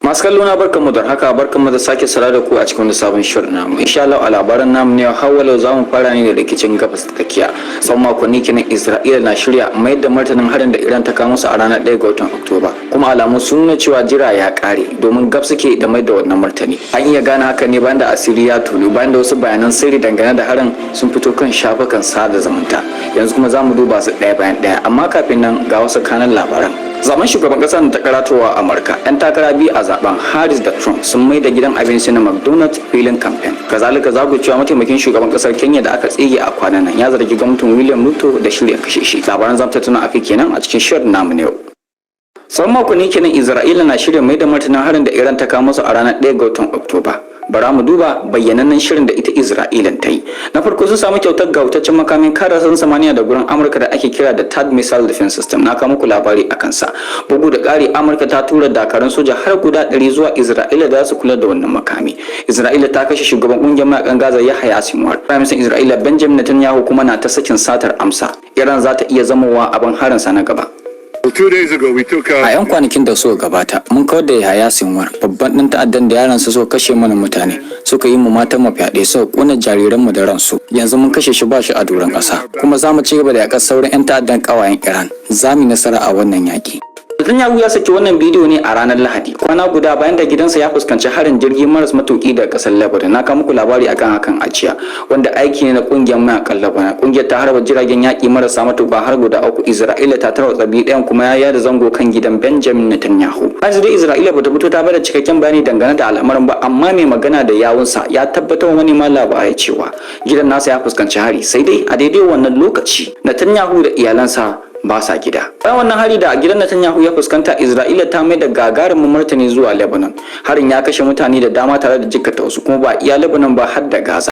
Masu kallo na barkanmu da haka barkanmu da sake sara da ku a cikin wani sabon shirin namu. Insha Allah a labaran namu ne hawala za mu fara ne da rikicin gabas ta tsakiya. Tsawon makonni kenan Isra'ila na shirya mayar da martanin harin da Iran ta kawo musu a ranar 1 ga watan Oktoba. Kuma alamu sun nuna cewa jira ya kare domin gab suke da mai da wannan martani. An iya gane haka ne bayan da asiri ya tulu bayan da wasu bayanan sirri dangane da harin sun fito kan shafukan sada zumunta. Yanzu kuma za mu duba su ɗaya bayan ɗaya amma kafin nan ga wasu kanan labaran. Zaman shugaban kasa ta karatowa Amurka, 'yan takara biyu a zaben Harris da Trump sun mai da gidan abinci na McDonald's filin kamfen. Kazalika cewa mataimakin shugaban kasar Kenya da aka tsige a kwanan nan ya zargi gwamnatin William Ruto da shirya kashe shi. Labaran zamu tattauna akai kenan a cikin shirin namu ne yau. Tsawon makonni kenan Isra'ila na shirya mai da martanin harin da Iran ta kawo musu a ranar 1 ga watan Oktoba. Bara mu duba bayyanannen shirin da ita Isra'ilan ta yi. Na farko sun samu kyautar gautaccen makamin kare sararin samaniya da gurin Amurka da ake kira da THAAD Missile Defense System. Na kawo muku labari a kansa. Bugu da ƙari Amurka ta tura dakarun soja har guda 100 zuwa Isra'ila da su kula da wannan makami. Isra'ila ta kashe shugaban ƙungiyar mayakan Gaza Yahya Sinwar. Prime Minister Isra'ila Benjamin Netanyahu kuma na ta sakin satar amsa. Iran za ta iya zamowa abin harinsa na gaba. A 'yan kwanakin da suka gabata mun kawar da Yahaya Sinwar, babban ɗan ta'addan da yaransa suka kashe mana mutane, suka yi mu matan mu fyaɗe, suka ƙona jariranmu da ransu. Yanzu mun kashe shi ba shi a doron ƙasa, kuma za mu ci gaba da yaƙar sauran 'yan ta'addan ƙawayen Iran. Za mu yi nasara a wannan yaƙi. Netanyahu ya saki wannan bidiyo ne a ranar Lahadi, kwana guda bayan da gidansa ya fuskanci harin jirgi maras matuki daga kasar Lebanon. Na kawo muku labari akan hakan a jiya, wanda aiki ne na kungiyar mayakan Lebanon. Kungiyar ta harba jiragen yaki marasa matuka har guda 3. Isra'ila ta tarwatsa biyu ɗayan kuma ya yada zango kan gidan Benjamin Netanyahu. Yanzu dai Isra'ila bata fito ta bada cikakken bayani dangane da al'amarin ba, amma mai magana da yawunsa ya tabbatar wa manema labarai cewa gidan nasa ya fuskanci hari, sai dai a daidai wannan lokaci Netanyahu da iyalansa ba sa gida. Bayan wannan hari da gidan Netanyahu ya fuskanta, Isra'ila ta mai da gagarumin martani zuwa Lebanon. Harin ya kashe mutane da dama tare da jikkata wasu, kuma ba iya Lebanon ba har da Gaza.